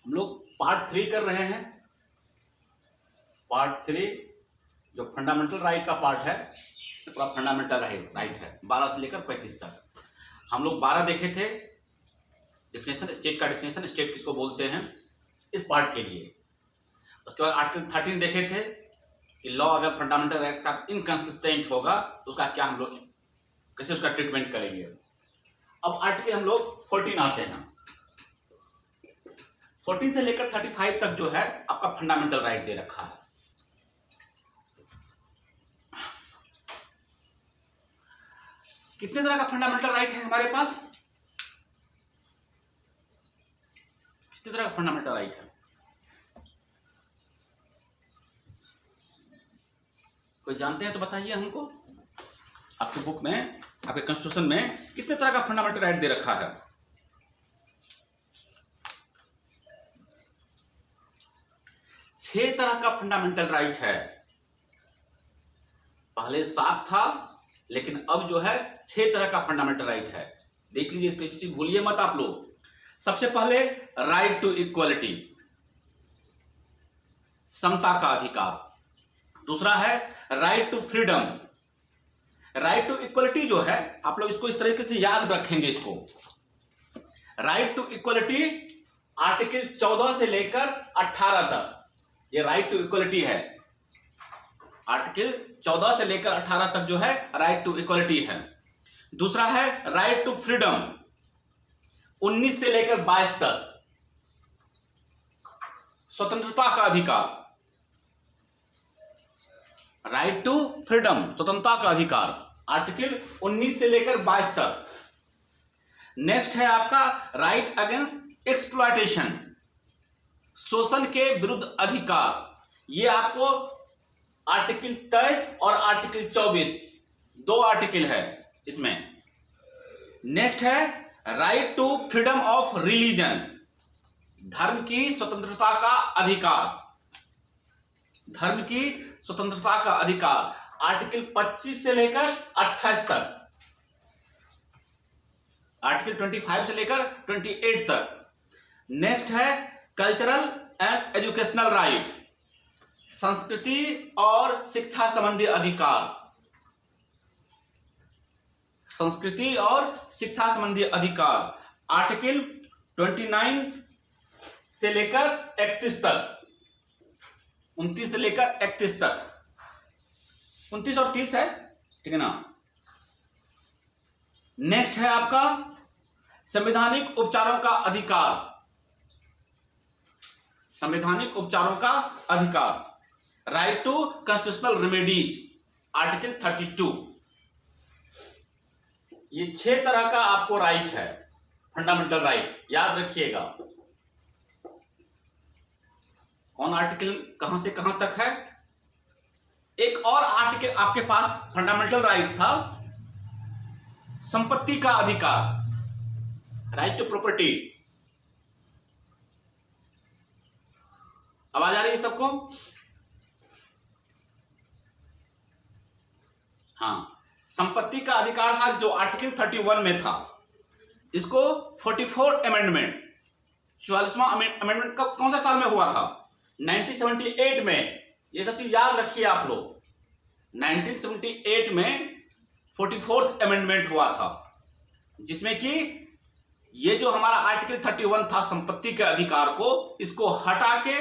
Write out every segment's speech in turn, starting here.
हम लोग पार्ट 3 कर रहे हैं। पार्ट 3 जो फंडामेंटल राइट का पार्ट है, पूरा फंडामेंटल राइट है 12 से लेकर 35 तक। हम लोग 12 देखे थे, डिफिनेशन, स्टेट का डिफिनेशन, स्टेट किसको बोलते हैं, इस पार्ट के लिए। उसके बाद आर्टिकल 13 देखे थे कि लॉ अगर फंडामेंटल राइट के साथ इनकंसिस्टेंट होगा तो उसका क्या, हम लोग कैसे उसका ट्रीटमेंट करेंगे। अब आर्टिकल हम लोग 14 आते हैं। 14 से लेकर 35 तक जो है आपका फंडामेंटल राइट दे रखा है। कितने तरह का फंडामेंटल राइट है हमारे पास? कितने तरह का फंडामेंटल राइट है? कोई जानते हैं तो बताइए हमको। आपके बुक में, आपके कॉन्स्टिट्यूशन में कितने तरह का फंडामेंटल राइट दे रखा है? छह तरह का फंडामेंटल राइट है। पहले 7 था, लेकिन अब जो है 6 तरह का फंडामेंटल राइट है। देख लीजिए, स्पेसिफिक भूलिए मत आप लोग। सबसे पहले राइट टू इक्वलिटी, समता का अधिकार। दूसरा है right to freedom. Right to equality जो है, आप लोग इसको इस तरीके से याद रखेंगे इसको। राइट टू इक्वलिटी आर्टिकल 14 से लेकर 18 तक, ये राइट टू इक्वलिटी है। आर्टिकल 14 से लेकर 18 तक जो है राइट टू इक्वलिटी है। दूसरा है राइट टू फ्रीडम, 19 से लेकर 22 तक, स्वतंत्रता का अधिकार। राइट टू फ्रीडम, स्वतंत्रता का अधिकार, आर्टिकल 19 से लेकर 22 तक। नेक्स्ट है आपका राइट अगेंस्ट एक्सप्लॉयटेशन, शोषण के विरुद्ध अधिकार। ये आपको आर्टिकल 23 और आर्टिकल 24, 2 आर्टिकल है इसमें। नेक्स्ट है right to freedom of religion, धर्म की स्वतंत्रता का अधिकार। धर्म की स्वतंत्रता का अधिकार, आर्टिकल 25 से लेकर 28 तक, आर्टिकल 25 से लेकर 28 तक। नेक्स्ट है कल्चरल एंड एजुकेशनल राइट, संस्कृति और शिक्षा संबंधी अधिकार। संस्कृति और शिक्षा संबंधी अधिकार, आर्टिकल 29 से लेकर 31 तक, 29 से लेकर 31 तक। 29 और 30 है, ठीक है ना। नेक्स्ट है आपका संवैधानिक उपचारों का अधिकार, संवैधानिक उपचारों का अधिकार, right to constitutional remedies, article 32। ये 6 तरह का आपको राइट है, फंडामेंटल राइट, याद रखिएगा। कौन आर्टिकल कहां से कहां तक है? एक और आर्टिकल आपके पास फंडामेंटल राइट था, संपत्ति का अधिकार, राइट टू प्रॉपर्टी। आवाज आ रही है सबको? हाँ, संपत्ति का अधिकार था जो आर्टिकल 31 में था। इसको 44 अमेंडमेंट, 44वां अमेंडमेंट कब, कौन सा साल में हुआ था? 1978 में। ये सब चीज याद रखिए आप लोग। 1978 में 44th अमेंडमेंट हुआ था, जिसमें कि ये जो हमारा आर्टिकल 31 था संपत्ति के अधिकार को, इसको हटा के,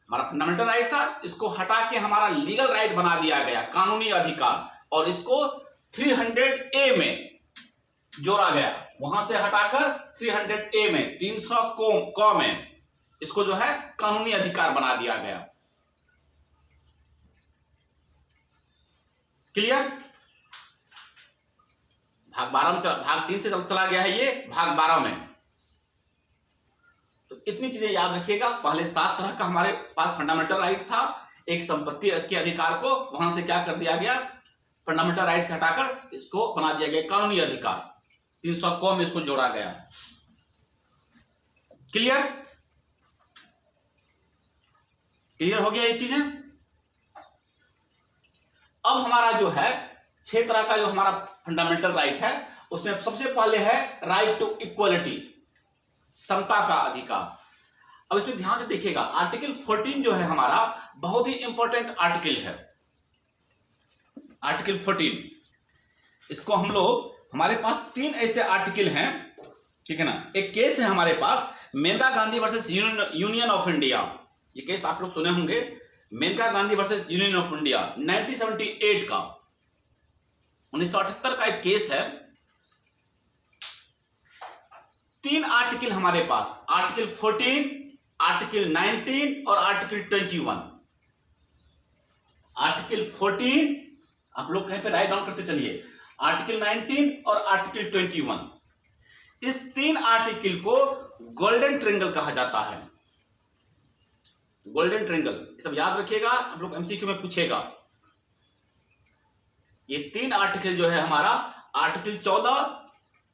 हमारा फंडामेंटल राइट था, इसको हटा के हमारा लीगल राइट बना दिया गया, कानूनी अधिकार, और इसको 300A में जोड़ा गया। वहां से हटाकर 300A में, 300 क में इसको जो है कानूनी अधिकार बना दिया गया। क्लियर? भाग 12 में, भाग 3 से चला गया है ये भाग 12 में। तो इतनी चीजें याद रखिएगा। पहले 7 तरह का हमारे पास फंडामेंटल राइट था। एक संपत्ति के अधिकार को वहां से क्या कर दिया गया, फंडामेंटल राइट से हटाकर इसको बना दिया गया कानूनी अधिकार, 300 क में इसको जोड़ा गया। क्लियर? क्लियर हो गया ये चीजें? अब हमारा जो है 6 तरह का जो हमारा फंडामेंटल राइट है, उसमें सबसे पहले है राइट टू इक्वलिटी, समता का अधिकार। अब इसमें ध्यान से देखिएगा, आर्टिकल 14 जो है हमारा बहुत ही इंपॉर्टेंट आर्टिकल है। आर्टिकल 14 इसको हम लोग, हमारे पास 3 ऐसे आर्टिकल हैं, ठीक है ना। एक केस है हमारे पास, Maneka Gandhi versus union of India. ये केस आप लोग सुने होंगे, Maneka Gandhi versus union of India 1978 का, 1978 का एक केस है। 3 आर्टिकल हमारे पास, आर्टिकल 14, आर्टिकल 19 और आर्टिकल 21। आर्टिकल 14 आप लोग कहीं पे राइट डाउन करते चलिए, आर्टिकल 19 और आर्टिकल 21। इस 3 आर्टिकल को गोल्डन ट्रायंगल कहा जाता है। गोल्डन ट्रायंगल, ये सब याद रखिएगा, आप लोग एमसीक्यू में पूछेगा। ये 3 आर्टिकल जो है हमारा, आर्टिकल 14,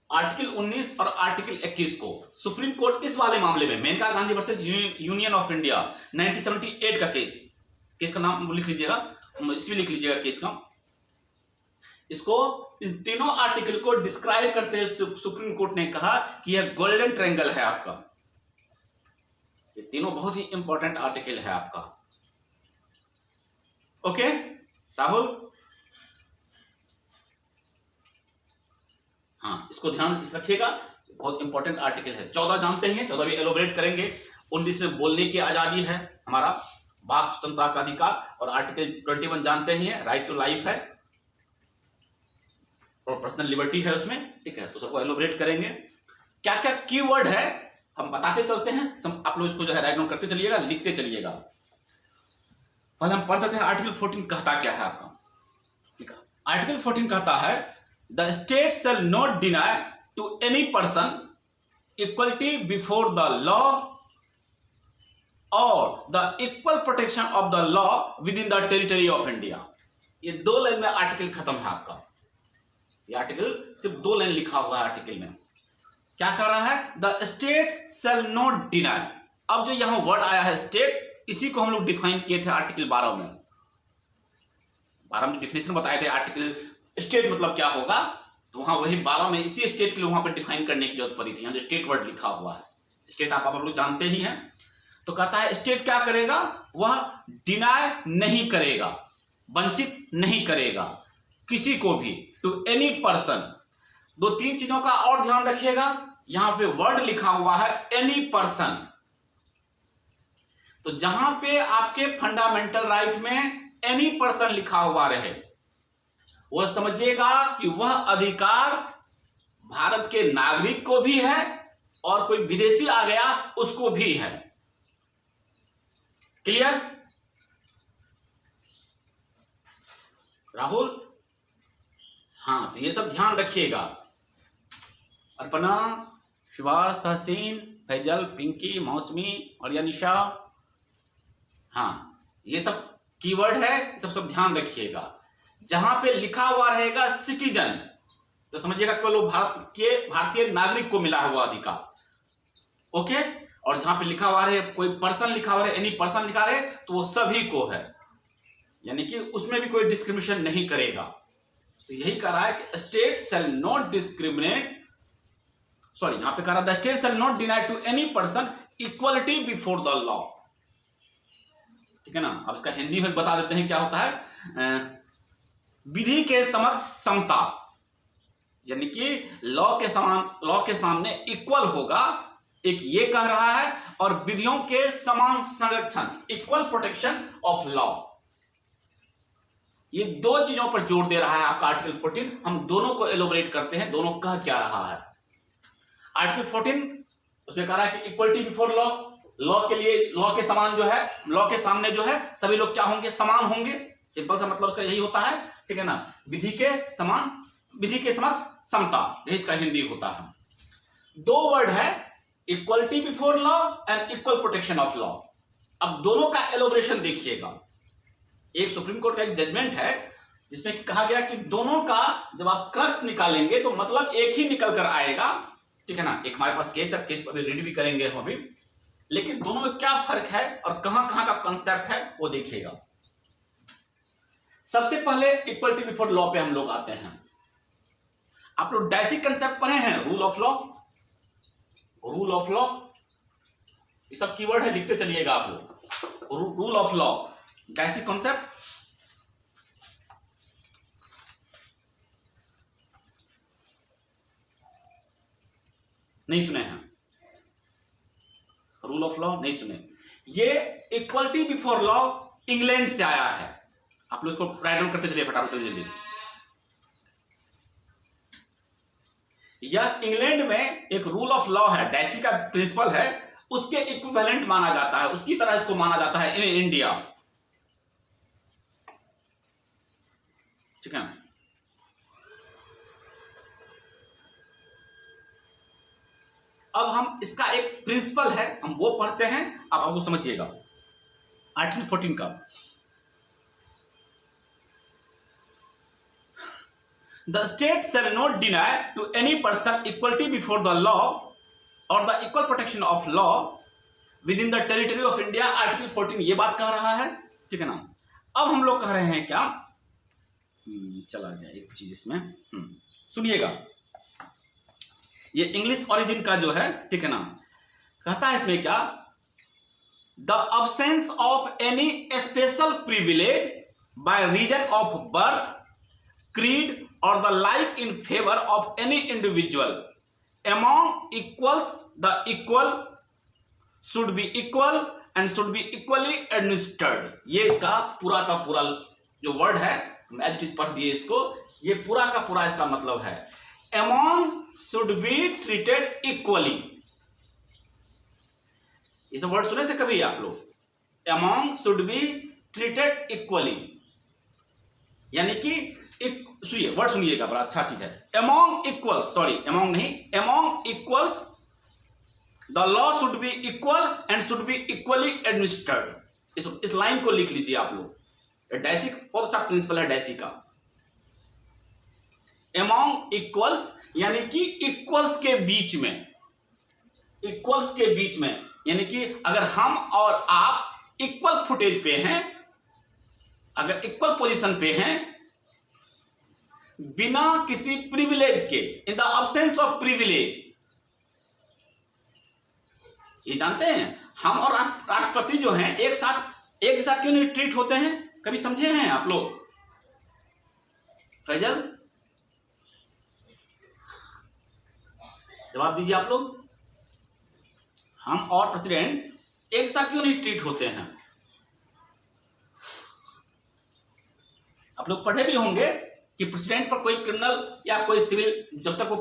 आर्टिकल 19 और आर्टिकल 21 को सुप्रीम कोर्ट इस वाले मामले में, Maneka Gandhi versus union of India 1978 का केस का नाम लिख लीजिएगा, इसमें लिख लीजिएगा केस का। इसको, इन तीनों आर्टिकल को डिस्क्राइब करते हुए सुप्रीम कोर्ट ने कहा कि यह गोल्डन ट्रायंगल है आपका। ये तीनों बहुत ही इंपॉर्टेंट आर्टिकल है आपका। ओके राहुल, हाँ इसको ध्यान रखिएगा, बहुत इंपॉर्टेंट आर्टिकल है। 14 जानते हैं, 14 भी एलोबरेट करेंगे। 19 में बोलने की आजादी है हमारा, वाक स्वतंत्रता का अधिकार, और आर्टिकल 21 जानते हैं, राइट टू लाइफ है और पर्सनल लिबर्टी है उसमें, ठीक है। तो सबको एलोबरेट करेंगे। क्या क्या कीवर्ड है हम बताते चलते हैं, आप लोग इसको जो है राइट डाउन करते चलिएगा, लिखते चलिएगा। पहले हम पढ़ते हैं आर्टिकल 14 कहता क्या है आपका, ठीक है। आर्टिकल 14 कहता है, the state shall not deny to any person equality before the law और the equal protection of the law within the territory of India. ये 2 लाइन में आर्टिकल खत्म है आपका। ये आर्टिकल सिर्फ 2 लाइन लिखा हुआ है आर्टिकल में। क्या कर रहा है, the state shall not deny. अब जो यहां वर्ड आया है स्टेट, इसी को हम लोग डिफाइन किए थे आर्टिकल 12 में। 12 में डिफिनेशन बताए थे आर्टिकल स्टेट मतलब क्या होगा, तो वहां वही 12 में इसी स्टेट के लिए वहां पर डिफाइन करने की जरूरत पड़ी थी। यहां जो स्टेट वर्ड लिखा हुआ है, स्टेट आप लोग जानते ही हैं। तो कहता है स्टेट क्या करेगा, वह डिनाई नहीं करेगा, वंचित नहीं करेगा किसी को भी, टू एनी पर्सन। 2-3 चीजों का और ध्यान रखिएगा, यहां पे वर्ड लिखा हुआ है एनी पर्सन। तो जहां पे आपके फंडामेंटल राइट में एनी पर्सन लिखा हुआ रहे, वह समझिएगा कि वह अधिकार भारत के नागरिक को भी है और कोई विदेशी आ गया उसको भी है। क्लियर राहुल? हाँ, तो ये सब ध्यान रखिएगा। अर्पणा, सुभाष, तहसीन, फैजल, पिंकी, मौसमी और यानिशा, हाँ ये सब कीवर्ड है, सब ध्यान रखिएगा। जहां पे लिखा हुआ रहेगा सिटीजन, तो समझिएगा केवल भारतीय नागरिक को मिला हुआ अधिकार, ओके। और जहां पे लिखा हुआ रहे कोई पर्सन लिखा हुआ है, एनी पर्सन लिखा रहे, तो वो सभी को है, यानी कि उसमें भी कोई डिस्क्रिमिनेशन नहीं करेगा। तो यही कह रहा है कि state shall not discriminate, sorry यहां पे कह रहा है the state shall not deny to any person equality before the law, ठीक है ना। अब इसका हिंदी में बता देते हैं क्या होता है, विधि के समक्ष समता, यानी कि लॉ के सामने इक्वल होगा, एक ये कह रहा है, और विधियों के समान संरक्षण, इक्वल प्रोटेक्शन ऑफ लॉ। ये 2 चीजों पर जोर दे रहा है आपका आर्टिकल 14। हम दोनों को एलोबरेट करते हैं, दोनों कह क्या रहा है। आर्टिकल 14 उसमें कह रहा है कि इक्वलिटी बिफोर लॉ, लॉ के लिए, लॉ के समान जो है, लॉ के सामने जो है सभी लोग क्या होंगे, समान होंगे। सिंपल सा मतलब उसका यही होता है, ठीक है ना। विधि के समान, विधि के समक्ष समता, यही इसका हिंदी होता है। 2 वर्ड है, equality before law and equal protection of law. अब दोनों का एलोबरेशन देखिएगा। एक सुप्रीम कोर्ट का एक जजमेंट है जिसमें कहा गया कि दोनों का जब आप क्रक्स निकालेंगे तो मतलब एक ही निकल कर आएगा, ठीक है ना। एक हमारे पास केस है, केस पर रीड भी करेंगे हम अभी, लेकिन दोनों में क्या फर्क है और कहां कहां का कंसेप्ट है वो देखिएगा। सबसे पहले इक्वलिटी बिफोर लॉ पे हम लोग आते हैं। आप लोग डायसी कंसेप्ट पढ़े हैं, rule of law, rule of law, ये सब कीवर्ड है, लिखते चलिएगा आप लोग। Rule of law, basic concept. नहीं सुने हैं? रूल ऑफ लॉ नहीं सुने? ये इक्वलिटी बिफोर लॉ इंग्लैंड से आया है। आप लोग इसको राइट डाउन करते चलिए फटाफट जल्दी। यह इंग्लैंड में एक रूल ऑफ लॉ है, डैसी का प्रिंसिपल है, उसके इक्विवेलेंट माना जाता है, उसकी तरह इसको माना जाता है इन इंडिया। ठीक है। अब हम इसका एक प्रिंसिपल है, हम वो पढ़ते हैं, आप आपको समझिएगा। आर्टिकल 14 का, The state shall not deny to any person equality before the law or the equal protection of law within the territory of India। Article 14 ये बात कह रहा है, ठीक है ना। अब हम लोग कह रहे हैं क्या, चला गया एक चीज इसमें, सुनिएगा। ये इंग्लिश ओरिजिन का जो है, ठीक है ना, कहता है इसमें क्या, the absence of any special privilege by reason of birth, creed or the like in favor of any individual among equals, the equal should be equal and should be equally administered। ये इसका पूरा का पूरा जो word है, as it is पढ़ दिए इसको, ये पूरा का पूरा इसका मतलब है among should be treated equally। ये सब वर्ड सुने थे कभी आप लोग? among should be treated equally, यानी कि सुनिए वर्ड सुनिएगा, बड़ा अच्छा चीज है। among equals, सॉरी among नहीं, among equals the law should be equal and should be equally administered। इस लाइन को लिख लीजिए आप लोग। डैसी बहुत अच्छा प्रिंसिपल है डैसी का। among equals यानी कि इक्वल्स के बीच में, इक्वल्स के बीच में, यानी कि अगर हम और आप इक्वल फुटेज पे हैं, अगर इक्वल पोजीशन पे हैं, बिना किसी प्रिविलेज के, in the absence of privilege. ये जानते हैं हम और राष्ट्रपति जो हैं एक साथ क्यों नहीं ट्रीट होते हैं? कभी समझे हैं आप लोग? फैजल जवाब दीजिए आप लोग। हम और प्रेसिडेंट एक साथ क्यों नहीं ट्रीट होते हैं? आप लोग पढ़े भी होंगे कि प्रेसिडेंट पर कोई क्रिमिनल या कोई सिविल, जब तक वो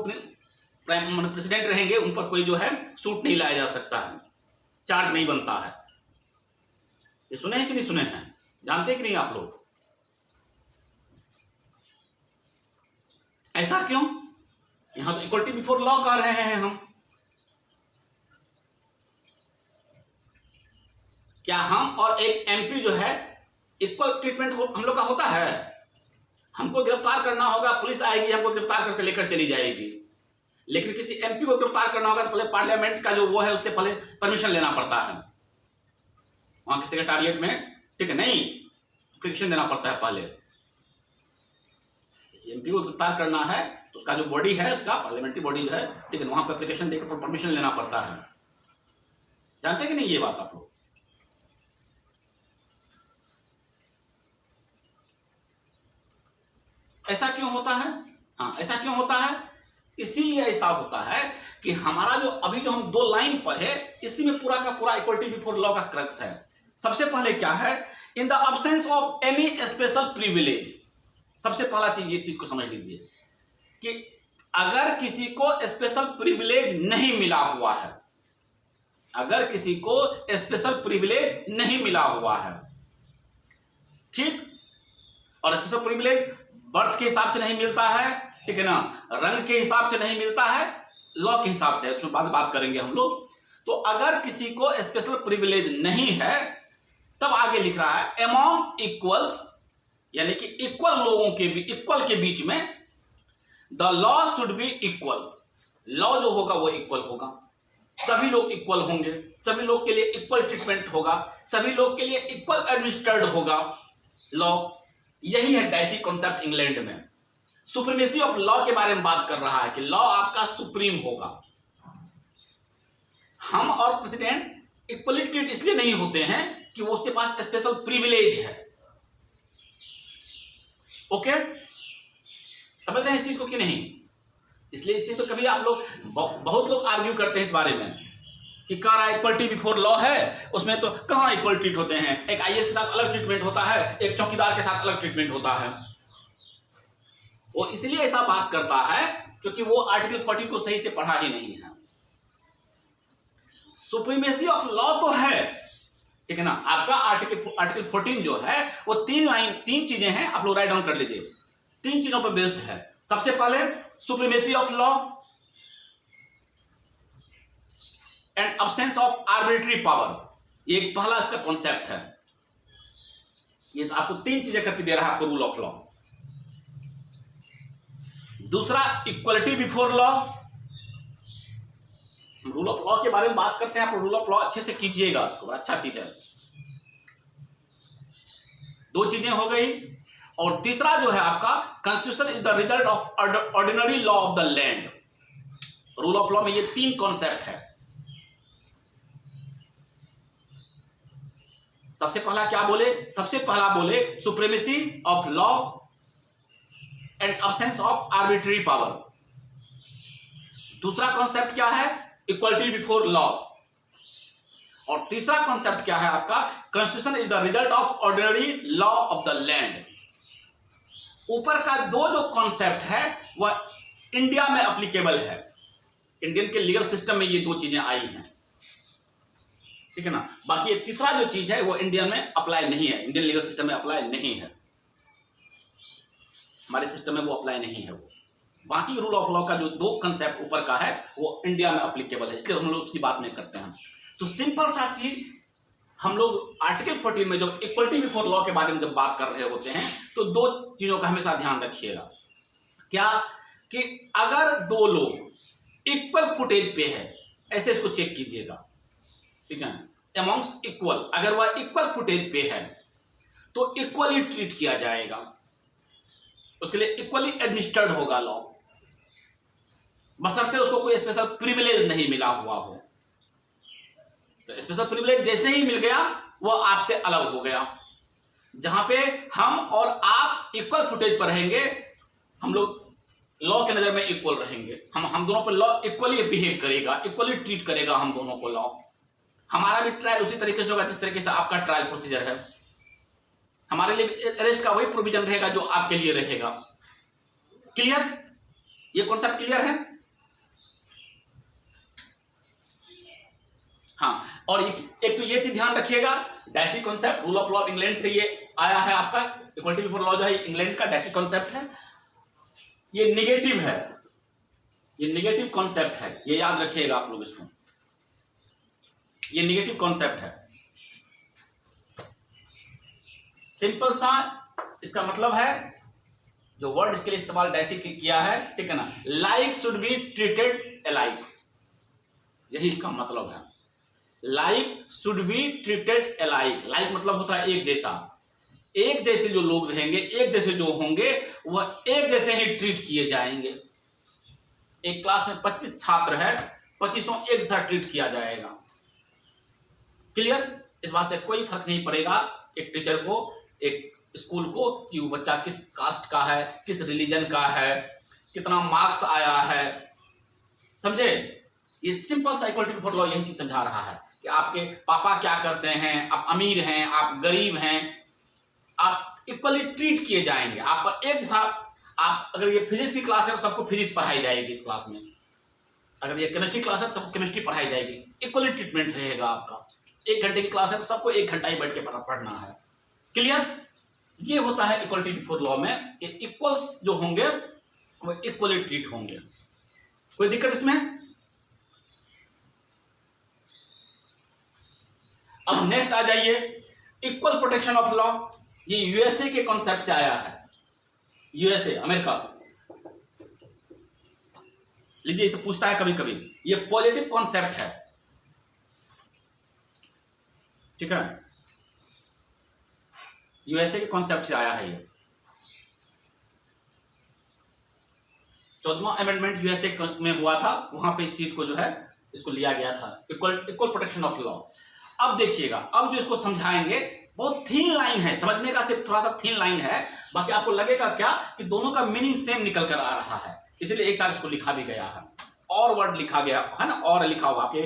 प्रेसिडेंट रहेंगे उन पर कोई जो है सूट नहीं लाया जा सकता है, चार्ज नहीं बनता है। ये सुने हैं कि नहीं सुने हैं? जानते हैं कि नहीं आप लोग? ऐसा क्यों? यहां तो इक्वलिटी बिफोर लॉ कर रहे हैं हम। क्या हम और एक एमपी जो है इक्वल ट्रीटमेंट हम लोग का होता है? हमको गिरफ्तार करना होगा, पुलिस आएगी, हमको गिरफ्तार करके लेकर चली जाएगी। लेकिन किसी एमपी को गिरफ्तार करना होगा तो पहले पार्लियामेंट का जो वो है उससे पहले परमिशन लेना पड़ता है, वहां के सेक्रेटारिएट में, ठीक है, नहीं, एप्लीकेशन देना पड़ता है पहले। किसी एमपी को गिरफ्तार करना है तो उसका जो बॉडी है, उसका पार्लियामेंट्री बॉडी जो है, ठीक है, वहां पर एप्लीकेशन देकर परमिशन लेना पड़ता है। जानते हैं कि नहीं ये बात आप लोग? ऐसा क्यों होता है? हाँ, ऐसा क्यों होता है? इसीलिए ऐसा होता है कि हमारा जो अभी जो हम दो लाइन पर है, इसी में पूरा का पूरा इक्वलिटी बिफोर लॉ का क्रक्स है। सबसे पहले क्या है? In the absence of any special privilege. सबसे पहला चीज इस चीज को समझ लीजिए कि अगर किसी को स्पेशल प्रिविलेज नहीं मिला हुआ है, अगर किसी को स्पेशल प्रिविलेज नहीं मिला हुआ है, ठीक, और स्पेशल प्रिविलेज बर्थ के हिसाब से नहीं मिलता है, ठीक है ना, रंग के हिसाब से नहीं मिलता है, लॉ के हिसाब से, उसमें बात करेंगे हम लोग। तो अगर किसी को स्पेशल प्रिविलेज नहीं है, तब आगे लिख रहा है अमॉन्ग इक्वल्स, यानी कि इक्वल लोगों के इक्वल के बीच में the law should be equal. Law जो होगा वो इक्वल होगा, सभी लोग इक्वल होंगे, सभी लोग के लिए इक्वल ट्रीटमेंट होगा, सभी लोग के लिए इक्वल एडमिनिस्ट्रेड होगा लॉ। यही है डैसी कॉन्सेप्ट इंग्लैंड में। सुप्रीमेसी ऑफ लॉ के बारे में बात कर रहा है कि लॉ आपका सुप्रीम होगा। हम और प्रेसिडेंट इक्वली ट्रीट इसलिए नहीं होते हैं कि वो उसके पास स्पेशल प्रिविलेज है। ओके, समझ रहे हैं इस चीज को कि नहीं? इसलिए इस चीज तो कभी आप लोग, बहुत लोग आर्ग्यू करते हैं इस बारे में कि कह रहा है इक्वलिटी बिफोर लॉ है, उसमें तो कहां इक्वल ट्रीट होते हैं, एक आईएएस के साथ अलग ट्रीटमेंट होता है, एक चौकीदार के साथ अलग ट्रीटमेंट होता है। वो इसलिए ऐसा बात करता है क्योंकि वो आर्टिकल 14 को सही से पढ़ा ही नहीं है। सुप्रीमेसी ऑफ लॉ तो है, ठीक है ना, आपका आर्टिकल 14 जो है वो तीन चीजें हैं, आप लोग राइट डाउन कर लीजिए, 3 चीजों पर बेस्ड है। सबसे पहले supremacy of law and absence of arbitrary power, ये एक पहला इसका कॉन्सेप्ट है। ये तो आपको 3 चीजें करके दे रहा है आपको रूल ऑफ लॉ। दूसरा equality before law, rule of law के बारे में बात करते हैं, आप रूल ऑफ लॉ अच्छे से कीजिएगा, उसको अच्छा चीज है। 2 चीजें हो गई। और तीसरा जो है आपका constitution is the result of ordinary law of the land. Rule of law में ये 3 कॉन्सेप्ट है। सबसे पहला क्या बोले? सबसे पहला बोले supremacy of law and absence of arbitrary power. दूसरा कॉन्सेप्ट क्या है? Equality before law. और तीसरा कॉन्सेप्ट क्या है आपका? Constitution is the result of ordinary law of the land. ऊपर का 2 जो कॉन्सेप्ट है वह इंडिया में एप्लीकेबल है, इंडियन के लीगल सिस्टम में ये 2 चीजें आई हैं, ठीक है ना। बाकी ये तीसरा जो चीज है वो इंडियन में अप्लाई नहीं है, इंडियन लीगल सिस्टम में अप्लाई नहीं है, हमारे सिस्टम में वो अप्लाई नहीं है। वो बाकी रूल ऑफ लॉ का जो 2 कंसेप्ट ऊपर का है वो इंडिया में एप्लीकेबल है, इसलिए हम लोग उसकी बात नहीं करते हैं। तो सिंपल सा चीज, हम लोग आर्टिकल 14 में जब इक्वलिटी बिफोर लॉ के बारे में जब बात कर रहे होते हैं तो 2 चीजों का हमेशा ध्यान रखिएगा। क्या कि अगर 2 लोग इक्वल फुटेज पे है, ऐसे इसको चेक कीजिएगा, ठीक है, अमॉन्ग्स इक्वल, अगर वह इक्वल फुटेज पे है तो इक्वली ट्रीट किया जाएगा, उसके लिए इक्वली एडमिनिस्टर्ड होगा लॉ, बशर्ते उसको कोई स्पेशल प्रिविलेज नहीं मिला हुआ हो। तो स्पेशल प्रिविलेज जैसे ही मिल गया वो आपसे अलग हो गया। जहां पे हम और आप इक्वल फुटेज पर रहेंगे, हम लोग लॉ के नजर में इक्वल रहेंगे, हम दोनों पर लॉ इक्वली बिहेव करेगा, इक्वली ट्रीट करेगा हम दोनों को लॉ। हमारा भी ट्रायल उसी तरीके से होगा जिस तरीके से आपका ट्रायल प्रोसीजर है। हमारे लिए अरेस्ट का वही प्रोविजन रहेगा जो आपके लिए रहेगा। क्लियर? ये कॉन्सेप्ट क्लियर है? हाँ, और एक तो ये चीज ध्यान रखिएगा, Dicey concept rule of law of England से ये आया है आपका। इक्वलिटी बिफोर लॉ जो है इंग्लैंड का डैसी कॉन्सेप्ट है, ये निगेटिव है, ये निगेटिव कॉन्सेप्ट है, ये याद रखिएगा आप लोग इसको, ये निगेटिव कॉन्सेप्ट है। सिंपल सा इसका मतलब है, जो वर्ड इसके लिए इस्तेमाल डैसी किया है, ठीक है ना, like should be treated alike, यही इसका मतलब है। Like should be treated alike, like मतलब होता है एक जैसा, एक जैसे जो लोग रहेंगे, एक जैसे जो होंगे वह एक जैसे ही ट्रीट किए जाएंगे। एक क्लास में 25 छात्र है, 25 एक जैसा ट्रीट किया जाएगा। क्लियर? इस बात से कोई फर्क नहीं पड़ेगा एक टीचर को, एक स्कूल को, कि वो बच्चा किस कास्ट का है, किस रिलीजन का है, कितना मार्क्स आया है। समझे? ये सिंपल सा इक्वलिटी बिफोर लॉ यही चीज समझा रहा है कि आपके पापा क्या करते हैं, आप अमीर हैं, आप गरीब हैं, आप इक्वली ट्रीट किए जाएंगे। आप एक साथ, आप अगर ये फिजिक्स की क्लास है तो सबको फिजिक्स पढ़ाई जाएगी इस क्लास में, अगर ये केमिस्ट्री क्लास है तो सबको केमिस्ट्री पढ़ाई जाएगी, इक्वली ट्रीटमेंट रहेगा आपका। 1 घंटे की क्लास है तो सबको 1 घंटा ही बैठ के पढ़ना है। क्लियर? ये होता है इक्वलिटी बिफोर लॉ में कि इक्वल जो होंगे वो इक्वली ट्रीट होंगे। कोई दिक्कत इसमें? अब नेक्स्ट आ जाइए, इक्वल प्रोटेक्शन ऑफ लॉ। ये यूएसए के कॉन्सेप्ट से आया है, यूएसए अमेरिका। लीजिए, इसे पूछता है कभी कभी, ये पॉजिटिव कॉन्सेप्ट है, ठीक है, यूएसए के कॉन्सेप्ट से आया है ये। 14वां अमेंडमेंट यूएसए में हुआ था, वहां पे इस चीज को जो है इसको लिया गया था, इक्वल प्रोटेक्शन ऑफ लॉ। अब देखिएगा, अब जो इसको समझाएंगे बहुत थीन लाइन है, समझने का सिर्फ थोड़ा सा थीन लाइन है, बाकी आपको लगेगा क्या कि दोनों का मीनिंग सेम निकल कर आ रहा है, इसलिए एक साथ इसको लिखा भी गया है, और वर्ड लिखा गया है ना, और लिखा हुआ आपके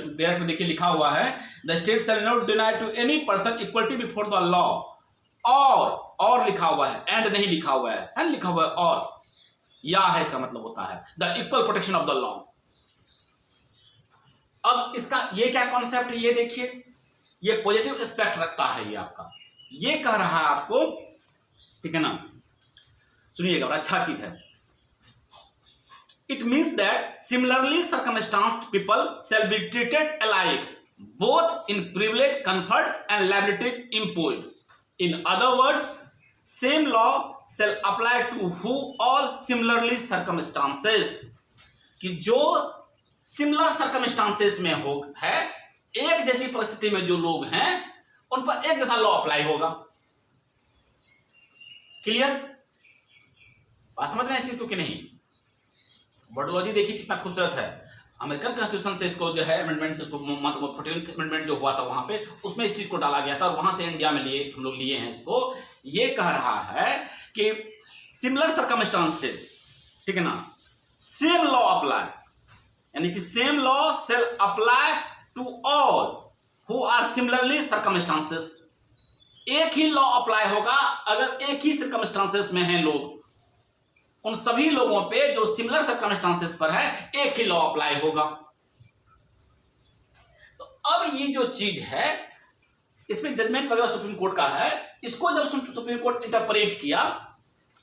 बैरक में देखिए लिखा हुआ है, the state shall not deny to any person equality before the law, और लिखा हुआ है, एंड नहीं लिखा हुआ है लिखा हुआ है और, या है इसका मतलब होता है the equal protection of the law. अब इसका ये क्या कॉन्सेप्ट है, ये देखिए, ये पॉजिटिव एस्पेक्ट रखता है, ये आपका ये कह रहा है आपको, ठीक है ना, सुनिएगा बड़ा अच्छा चीज है। It means that similarly circumstanced people shall be treated alike both in privilege comfort and liability imposed. In other words, same law shall apply to who all similarly circumstances, कि जो सिमिलर सर्कमस्टांसेस में हो है, एक जैसी परिस्थिति में जो लोग हैं उन पर एक जैसा लॉ अप्लाई होगा। क्लियर? बात समझ रहे हैं इस चीज को कि नहीं? वर्डोलॉजी देखिए कितना खूबसूरत है। अमेरिकन कॉन्स्टिट्यूशन से इसको जो है अमेंडमेंट से 14th अमेंडमेंट जो हुआ था वहां पे, उसमें इस चीज को डाला गया था और वहां से इंडिया में हम लोग लिए हैं इसको। ये कह रहा है कि सिमिलर सर्कमस्टांसेस, ठीक है ना, सेम लॉ अप्लाई, यानी कि same law shall apply to all who are similarly circumstances. एक ही लॉ अप्लाई होगा अगर एक ही सर्कमस्टांसेस में हैं लोग, उन सभी लोगों पे जो सिमिलर सर्कमस्टांसेस पर है एक ही लॉ अप्लाई होगा। तो अब ये जो चीज है, इसमें जजमेंट वगैरह सुप्रीम कोर्ट का है, इसको जब सुप्रीम कोर्ट इंटरप्रेट किया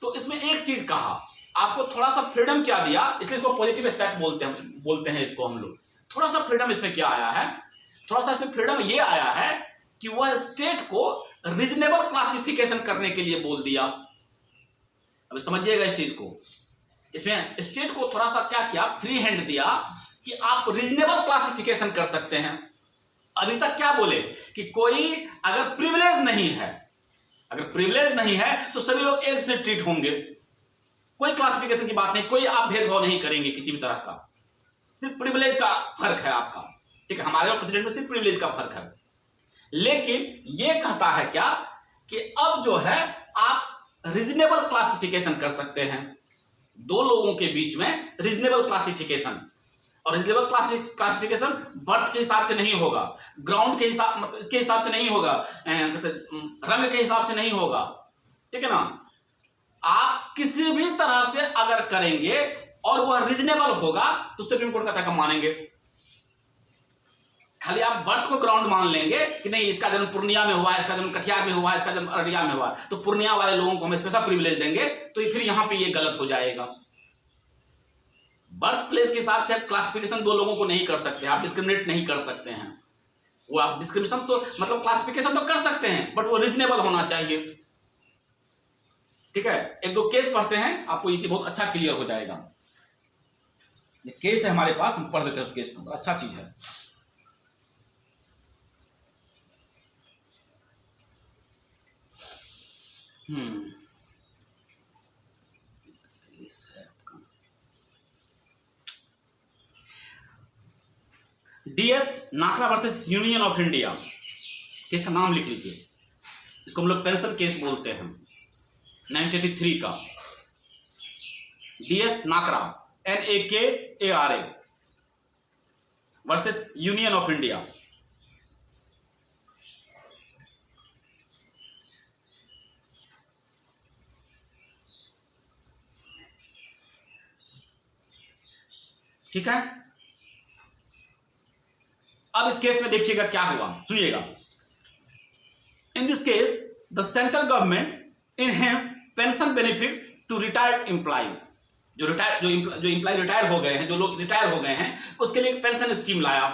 तो इसमें एक चीज कहा, आपको थोड़ा सा फ्रीडम क्या दिया, इसलिए इसको पॉजिटिव एस्पेक्ट बोलते हैं इसको हम लोग। थोड़ा सा फ्रीडम इसमें क्या आया है, थोड़ा सा इसमें फ्रीडम ये आया है कि वह स्टेट को रीजनेबल क्लासिफिकेशन करने के लिए बोल दिया। अब समझिएगा इस चीज को, इसमें स्टेट को थोड़ा सा क्या किया, फ्री हैंड दिया कि आप रीजनेबल क्लासिफिकेशन कर सकते हैं। अभी तक क्या बोले कि कोई अगर प्रिविलेज नहीं है तो सभी लोग एक से ट्रीट होंगे, कोई क्लासिफिकेशन की बात नहीं, कोई आप भेदभाव नहीं करेंगे किसी भी तरह का, सिर्फ प्रिविलेज का फर्क है आपका, ठीक है, हमारे और प्रेसिडेंट में सिर्फ प्रिविलेज का फर्क है। लेकिन ये कहता है क्या कि अब जो है आप रीजनेबल क्लासिफिकेशन कर सकते हैं, दो लोगों के बीच में रीजनेबल क्लासिफिकेशन। और रीजनेबल क्लासिफिकेशन बर्थ के हिसाब से नहीं होगा, ग्राउंड के हिसाब, मतलब इसके हिसाब से नहीं होगा, रंग के हिसाब से नहीं होगा, ठीक है ना। आप किसी भी तरह से अगर करेंगे और वह रीजनेबल होगा तो सुप्रीम कोर्ट का तर्क मानेंगे। खाली आप बर्थ को ग्राउंड मान लेंगे कि नहीं, इसका जन्म पूर्णिया में हुआ, इसका जन्म कटिहार में हुआ, इसका जन्म अररिया में हुआ, तो पूर्णिया वाले लोगों को हम स्पेशल प्रिविलेज देंगे, तो फिर यहां पे ये गलत हो जाएगा। बर्थ प्लेस के हिसाब से क्लासिफिकेशन दो लोगों को नहीं कर सकते, आप डिस्क्रिमिनेट नहीं कर सकते हैं। वो आप डिस्क्रिमिनेशन तो मतलब क्लासिफिकेशन तो कर सकते हैं, बट वो रीजनेबल होना चाहिए, ठीक है। एक दो केस पढ़ते हैं, आपको ये चीज बहुत अच्छा क्लियर हो जाएगा। ये केस है हमारे पास, हम पढ़ देते हैं उस केस को, अच्छा चीज है। DS Nakara versus union of India, case का नाम लिख लीजिए, इसको हम लोग पेंशन केस बोलते हैं, 1983 का। DS नाकरा, NAKARA versus union of India. ठीक है। अब इस केस में देखिएगा क्या हुआ, सुनिएगा। In this case the central government enhance pension benefit to retired employee, जो एम्प्लॉय रिटायर हो गए हैं, जो लोग रिटायर हो गए हैं, उसके लिए एक पेंशन स्कीम लाया।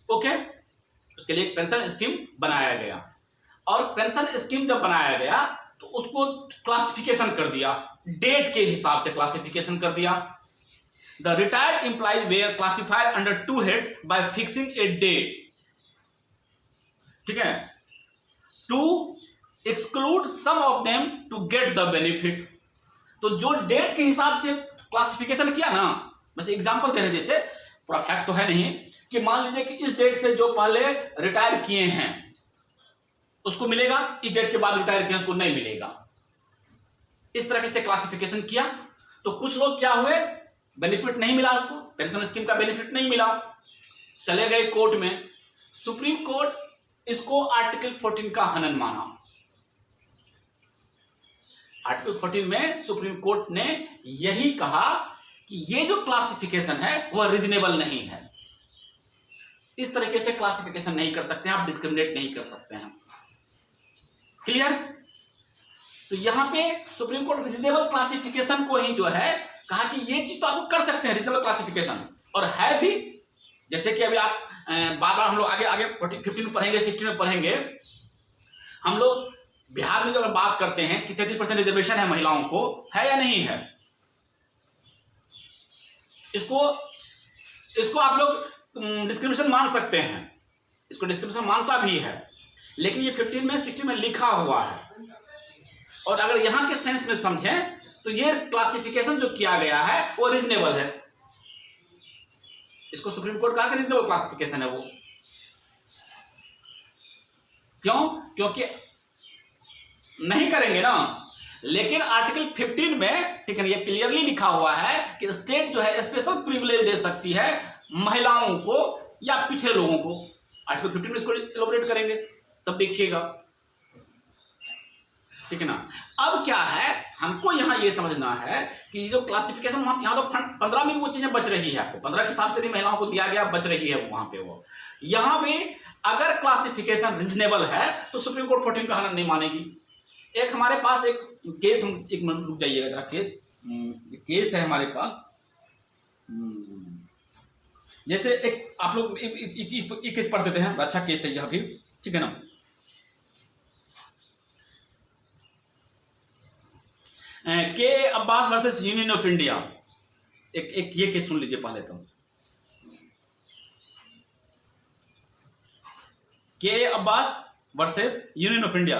ओके, उसके लिए एक पेंशन स्कीम बनाया गया, और पेंशन स्कीम जब बनाया गया तो उसको क्लासिफिकेशन कर दिया, डेट के हिसाब से क्लासिफिकेशन कर दिया। The retired employees were classified under two heads by fixing a date, ठीक है, to exclude some of them to get the benefit। तो जो डेट के हिसाब से क्लासिफिकेशन किया ना, बस एग्जांपल दे रहे, जैसे पूरा फैक्ट तो है नहीं, कि मान लीजिए कि इस डेट से जो पहले रिटायर किए हैं उसको मिलेगा, इस डेट के बाद रिटायर किए उसको नहीं मिलेगा। इस तरह से क्लासिफिकेशन किया। तो कुछ लोग क्या हुए, बेनिफिट नहीं मिला, उसको पेंशन स्कीम का बेनिफिट नहीं मिला, चले गए कोर्ट में। सुप्रीम कोर्ट इसको आर्टिकल 14 का हनन माना। आर्टिकल 14 में सुप्रीम कोर्ट ने यही कहा कि ये जो क्लासिफिकेशन है वह रीजनेबल नहीं है। इस तरीके से क्लासिफिकेशन नहीं कर सकते हैं आप, डिस्क्रिमिनेट नहीं कर सकते हैं। क्लियर? तो यहां पे सुप्रीम कोर्ट रीजनेबल क्लासिफिकेशन को ही जो है कहा कि ये चीज तो आप कर सकते हैं, रीजनेबल क्लासिफिकेशन, और है भी। जैसे कि अभी आप बार बार हम लोग आगे आगे 15 में पढ़ेंगे, 16 में पढ़ेंगे। हम लोग बिहार में जो अगर बात करते हैं कि 33% रिजर्वेशन है महिलाओं को, है या नहीं है, इसको आप लोग डिस्क्रिमिनेशन मान सकते हैं, इसको डिस्क्रिमिनेशन मानता भी है, लेकिन ये 15 में 16 में लिखा हुआ है। और अगर यहां के सेंस में समझें तो ये क्लासिफिकेशन जो किया गया है वो रीजनेबल है। इसको सुप्रीम कोर्ट कहा कि रीजनेबल क्लासिफिकेशन है वो। क्यों? क्योंकि नहीं करेंगे ना, लेकिन आर्टिकल 15 में, ठीक है, ये क्लियरली लिखा हुआ है कि स्टेट जो है स्पेशल प्रिविलेज दे सकती है महिलाओं को या पिछड़े लोगों को। आर्टिकल 15 में इसको एलोबरेट करेंगे, तब देखिएगा, ठीक है ना। अब क्या है, हमको यहां ये समझना है कि जो क्लासिफिकेशन यहां तो 15 में भी वो चीजें बच रही है, आपको 15 के हिसाब से भी महिलाओं को दिया गया, बच रही है वहां पे वो। यहां भी अगर क्लासिफिकेशन रीजनेबल है तो सुप्रीम कोर्ट 14 का हनन नहीं मानेगी। एक हमारे पास एक केस, हम एक मिनट रुक जाइएगा जरा, केस है हमारे पास। जैसे एक आप लोग एक केस पढ़ देते हैं, अच्छा केस है यह भी, ठीक है ना। के Abbas versus union of India, एक ये केस सुन लीजिए पहले तो। के Abbas versus union of India.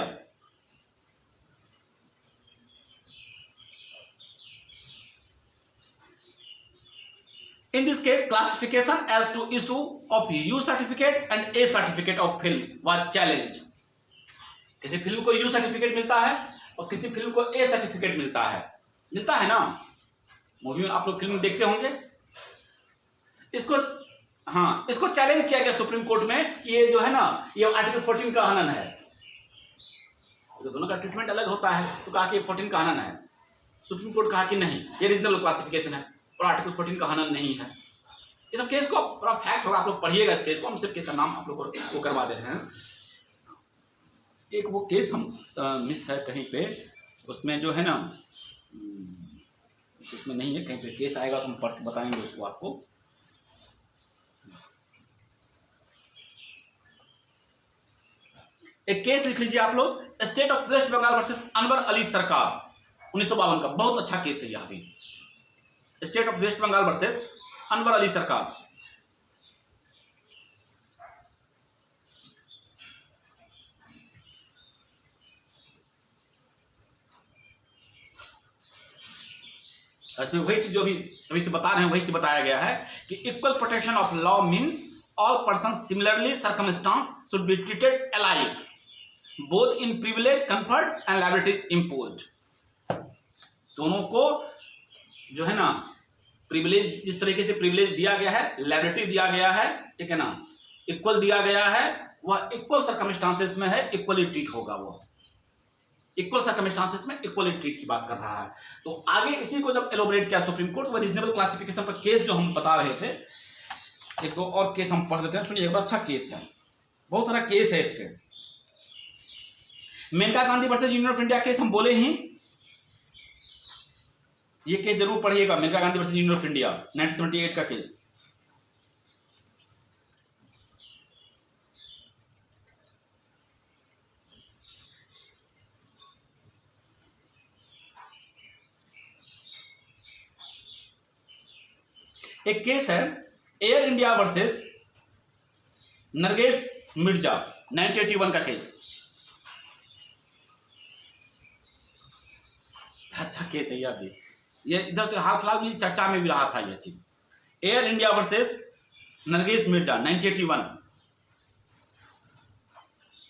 In this case, classification as to issue of U certificate and A certificate of films was challenged. किसी फिल्म को U सर्टिफिकेट मिलता है और किसी फिल्म को A सर्टिफिकेट मिलता है ना। मूवी में आप लोग फिल्म देखते होंगे। इसको चैलेंज किया गया सुप्रीम कोर्ट में कि ये जो है ना, ये आर्टिकल 14 का हनन है। तो दोनों का ट्रीटमेंट अलग होता है, तो कहा कि 14 का हनन है। सुप्रीम कोर्ट कहा कि नहीं, ये रीजनेबल क्लासिफिकेशन है और आर्टिकल 14 का हनन नहीं है। इस केस को पूरा फैक्ट होगा, आप लोग पढ़िएगा इस केस को, हम सिर्फ केस का नाम आप लोग को करवा दे रहे हैं। एक वो केस हम मिस है कहीं पे, उसमें जो है ना, इसमें नहीं है, कहीं पे केस आएगा तो हम पढ़ के बताएंगे उसको आपको। एक केस लिख लीजिए आप लोग, state of West Bengal versus Anwar Ali Sarkar, 1952 का, बहुत अच्छा केस है यह भी। State of West Bengal versus Anwar Ali Sarkar. इसमें वही चीज जो भी अभी से बता रहे हैं, वही चीज बताया गया है कि equal protection of law means all person similarly circumstance should be treated alike both in privilege comfort and liabilities imposed. दोनों को जो है ना प्रिविलेज, जिस तरीके से प्रिविलेज दिया गया है, लायबिलिटी दिया गया है, ठीक है ना, इक्वल दिया गया है, वह इक्वल सर्कमस्टांसेस में है, इक्वली ट्रीट होगा। वो इक्वल सर्कमस्टांसेस में इक्वली ट्रीट की बात कर रहा है। तो आगे इसी को जब एलोबरेट किया सुप्रीम कोर्ट, वह रीजनेबल क्लासिफिकेशन पर केस जो हम बता रहे थे, एक दो और केस हम पढ़ देते हैं, सुनिए, एक अच्छा केस है, बहुत सारा केस है इसके। Maneka Gandhi versus union of India case हम बोले ही, ये केस जरूर पढ़िएगा, Maneka Gandhi versus union of India 1978 का केस। एक केस है एयर इंडिया वर्सेस नरगेश मिर्जा, 1981 का केस। अच्छा केस है यह भी, ये इधर तो हाल फिलहाल में चर्चा में भी रहा था यह चीज। एयर इंडिया वर्सेस नरगिस मिर्जा 1981।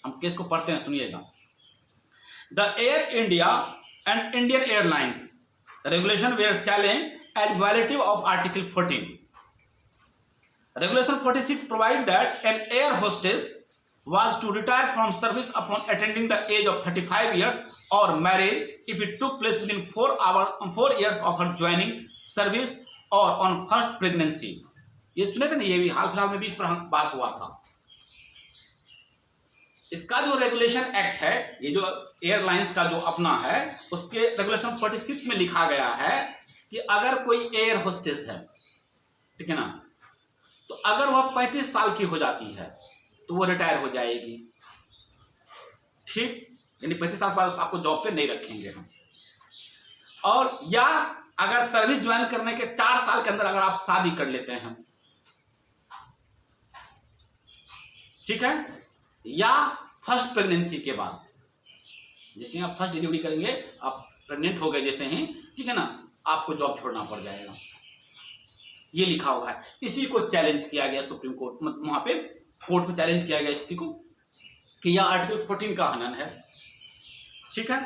हम केस को पढ़ते हैं, सुनिएगा। The Air India and Indian Airlines regulation were challenge as violative of article 14। Regulation 46 provide that an air hostess was to retire from service upon attaining the age of 35 years or marriage if it took place within 4 years of her joining service or on first pregnancy। ये सुने थे ना, ये भी हाल फिलहाल में भी इस पर बात हुआ था। इसका जो रेगुलेशन एक्ट है, ये जो एयरलाइंस का जो अपना है, उसके रेगुलेशन 46 में लिखा गया है कि अगर कोई एयर होस्टेस है, ठीक है ना, तो अगर वह 35 साल की हो जाती है तो वो रिटायर हो जाएगी, ठीक, यानी 35 साल के बाद आपको जॉब पे नहीं रखेंगे हम। और या अगर सर्विस ज्वाइन करने के 4 साल के अंदर अगर आप शादी कर लेते हैं, ठीक है, या फर्स्ट प्रेगनेंसी के बाद, जैसे आप फर्स्ट डिलीवरी करेंगे, आप प्रेग्नेंट हो गए जैसे ही, ठीक है ना, आपको जॉब छोड़ना पड़ जाएगा। ये लिखा हुआ है। इसी को चैलेंज किया गया सुप्रीम कोर्ट, वहां पे कोर्ट में चैलेंज किया गया इसको कि यह आर्टिकल 14 का हनन है, ठीक है।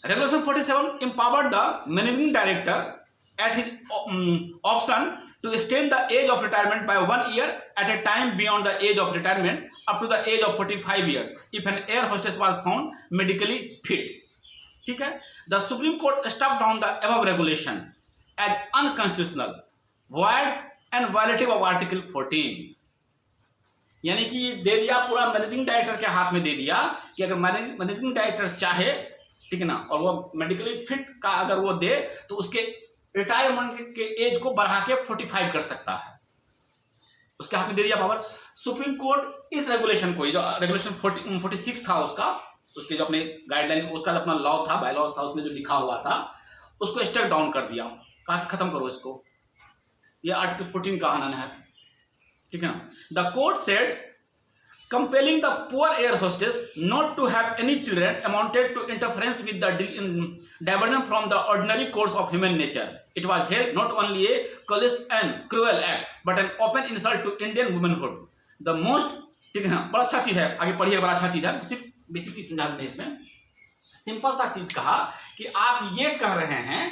Regulation 47 empowered the managing director at his option to extend the age of retirement by 1 year at a time beyond the age of retirement up to the age of 45 years if an air hostess was found medically fit, ठीक है। The Supreme Court struck down the above regulation as unconstitutional, void and violative of Article 14। यानी कि दे दिया पूरा managing director के हाथ में दे दिया कि अगर मैनेजिंग डायरेक्टर चाहे, ठीक है ना, और वो मेडिकली फिट का अगर वो दे तो उसके रिटायरमेंट के एज को बढ़ा के 45 कर सकता है, उसके हाथ में दे दिया पावर। सुप्रीम कोर्ट इस रेगुलेशन को, जो रेगुलेशन 46 था उसके जो अपने गाइडलाइन, उसका जो अपना लॉ था, बाय लॉ था, उसमें जो लिखा हुआ था उसको स्ट्रक डाउन कर दिया, कहा खत्म करो इसको, ये आर्टिकल 14 का हनन है, ठीक है ना। The court said compelling the poor air hostess not to have any children amounted to interference with the diversion from the ordinary course of human nature। It was held not only a callous and cruel act but an open insult to Indian womanhood। The most, ठीक है ना, बड़ा अच्छा चीज है, आगे पढ़िए, बड़ा अच्छा चीज है, सिर्फ बेसिक चीज समझा देते हैं इसमें। सिंपल सा चीज कहा कि आप ये कह रहे हैं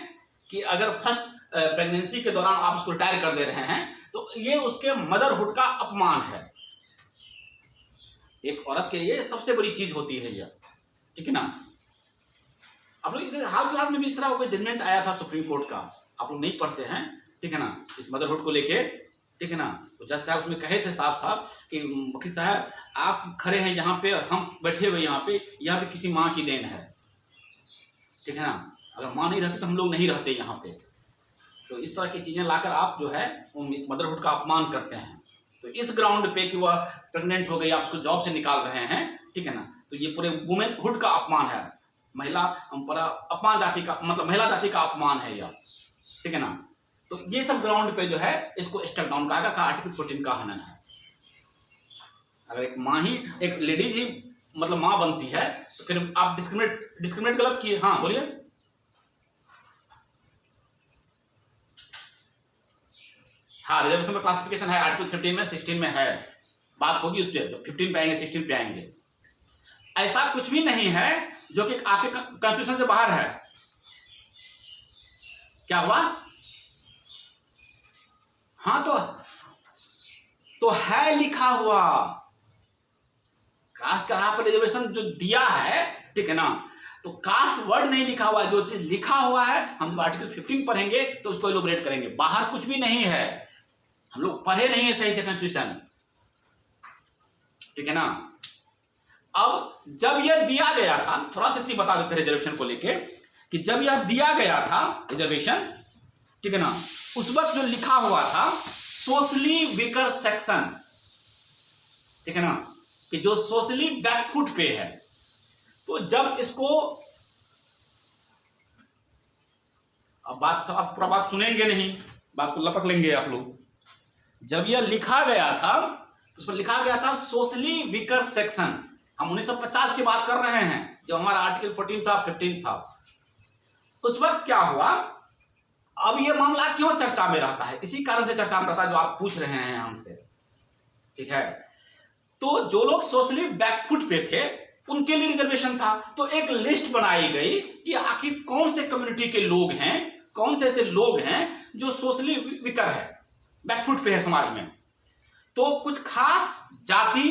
कि अगर फर्स्ट प्रेगनेंसी के दौरान आप उसको रिटायर कर दे रहे हैं तो ये उसके मदरहुड का अपमान है। एक औरत के लिए सबसे बड़ी चीज होती है यह, ठीक है ना। आप लोग हाल फिलहाल में भी इस तरह का जजमेंट आया था सुप्रीम कोर्ट का, आप लोग नहीं पढ़ते हैं, ठीक है ना, इस मदरहुड को लेके, ठीक है ना। तो जज साहब उसमें कहे थे साहब कि वकील साहब आप खड़े हैं यहाँ पे, हम बैठे हुए यहाँ पे किसी माँ की देन है, ठीक है ना, अगर माँ नहीं रहती तो हम लोग नहीं रहते यहाँ पे। तो इस तरह की चीजें लाकर आप जो है मदरहुड का अपमान करते हैं। तो इस ग्राउंड पे कि वह प्रेग्नेंट हो गई, आप उसको जॉब से निकाल रहे हैं, ठीक है ना, तो ये पूरे वुमेनहुड का अपमान है, महिला पूरा अपमान जाति का, मतलब महिला जाति का अपमान है यह, ठीक है ना। तो ये सब ग्राउंड पे जो है इसको स्ट्रक डाउन कहा गया, आर्टिकल 14 का हनन है। अगर एक माँ ही, एक लेडीज ही मतलब माँ बनती है तो फिर आप डिस्क्रिमिनेट गलत किए। हाँ बोलिए। हाँ, रिजर्वेशन में क्लासिफिकेशन है, आर्टिकल 15 में, 16 में है, बात होगी उस पर, तो 15 पे आएंगे, 16 पे आएंगे। ऐसा कुछ भी नहीं है जो कि आपके कॉन्स्टिट्यूशन से बाहर है। क्या हुआ? हाँ, तो है लिखा हुआ, कास्ट का यहाँ पर रिजर्वेशन जो दिया है, ठीक है ना, तो कास्ट वर्ड नहीं लिखा हुआ, जो चीज लिखा हुआ है हम आर्टिकल 15 पढ़ेंगे तो उसको इलैबोरेट करेंगे। बाहर कुछ भी नहीं है, हम लोग पढ़े नहीं है सही से कॉन्स्टिट्यूशन, ठीक है ना। अब जब यह दिया गया था, थोड़ा सा चीज बता देते हैं रिजर्वेशन को लेके, कि जब यह दिया गया था रिजर्वेशन, ठीक है ना, उस वक्त जो लिखा हुआ था सोशली वीकर सेक्शन, ठीक है ना, कि जो सोशली बैकफुट पे है। तो जब इसको, अब बात आप पूरा बात सुनेंगे नहीं, बात को लपक लेंगे आप लोग। जब यह लिखा गया था तो उसमें लिखा गया था सोशली वीकर सेक्शन। हम 1950 की बात कर रहे हैं, जब हमारा आर्टिकल 14 था, 15 था। उस वक्त क्या हुआ अब ये मामला क्यों चर्चा में रहता है, इसी कारण से चर्चा में रहता है जो आप पूछ रहे हैं हमसे, ठीक है। तो जो लोग सोशली बैकफुट पे थे उनके लिए रिजर्वेशन था, तो एक लिस्ट बनाई गई कि आखिर कौन से कम्युनिटी के लोग हैं, कौन से ऐसे लोग हैं जो सोशली विकर है, बैकफुट पे है समाज में। तो कुछ खास जाति,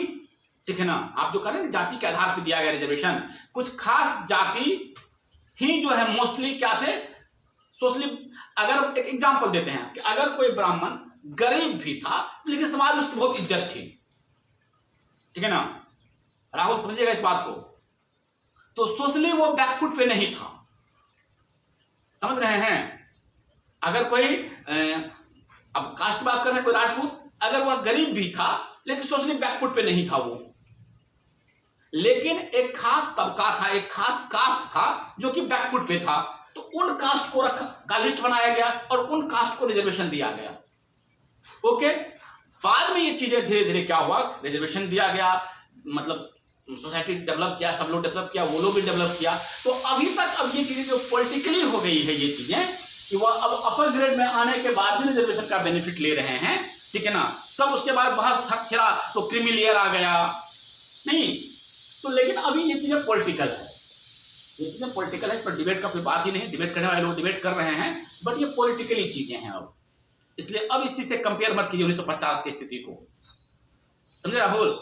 ठीक है ना, आप जो कह रहे हैं जाति के आधार पर दिया गया रिजर्वेशन, कुछ खास जाति ही जो है मोस्टली क्या थे, सोशली। अगर एक एग्जांपल देते हैं कि अगर कोई ब्राह्मण गरीब भी था लेकिन समाज में उसकी बहुत इज्जत थी, ठीक है ना, राहुल समझिएगा इस बात को, तो सोशली वो बैकफुट पे नहीं था, समझ रहे हैं। अगर कोई अब कास्ट की बात कर रहे हैं, कोई राजपूत, अगर वह गरीब भी था लेकिन सोशली बैकफुट पे नहीं था वो, लेकिन एक खास तबका था, एक खास कास्ट था जो कि बैकफुट पे था, तो उन कास्ट को का लिस्ट बनाया गया और उन कास्ट को रिजर्वेशन दिया गया। ओके, बाद में ये चीजें धीरे धीरे क्या हुआ, रिजर्वेशन दिया गया, मतलब सोसाइटी डेवलप किया, सब लोग डेवलप किया, वो लोग भी डेवलप किया। तो अभी तक अब ये चीजें जो पॉलिटिकली हो गई है ये चीजें कि वह अब अपर ग्रेड में आने के बाद भी रिजर्वेशन का बेनिफिट ले रहे हैं, ठीक है ना। सब उसके बाद बहस खिला तो क्रीमी लेयर आ गया, नहीं तो, लेकिन अभी ये चीजें पॉलिटिकल है, ये चीजें पॉलिटिकल है, इस पर डिबेट का कोई बात ही नहीं, डिबेट करने वाले लोग डिबेट कर रहे हैं, बट ये पॉलिटिकली चीजें हैं अब, इसलिए अब इस चीज से कंपेयर मत कीजिए 1950 की स्थिति को, समझे राहुल।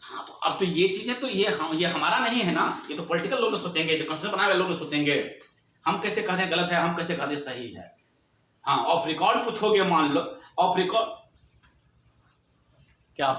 हाँ, तो अब तो ये चीजें तो ये हमारा नहीं है ना, ये तो पॉलिटिकल लोग सोचेंगे, जो कॉन्स्टिट्यूशन बनाने वाले लोग सोचेंगे, हम कैसे कहते हैं गलत है, हम कैसे कहते हैं सही है। हाँ, ऑफ रिकॉर्ड पूछोगे, मान लो ऑफ रिकॉर्ड क्या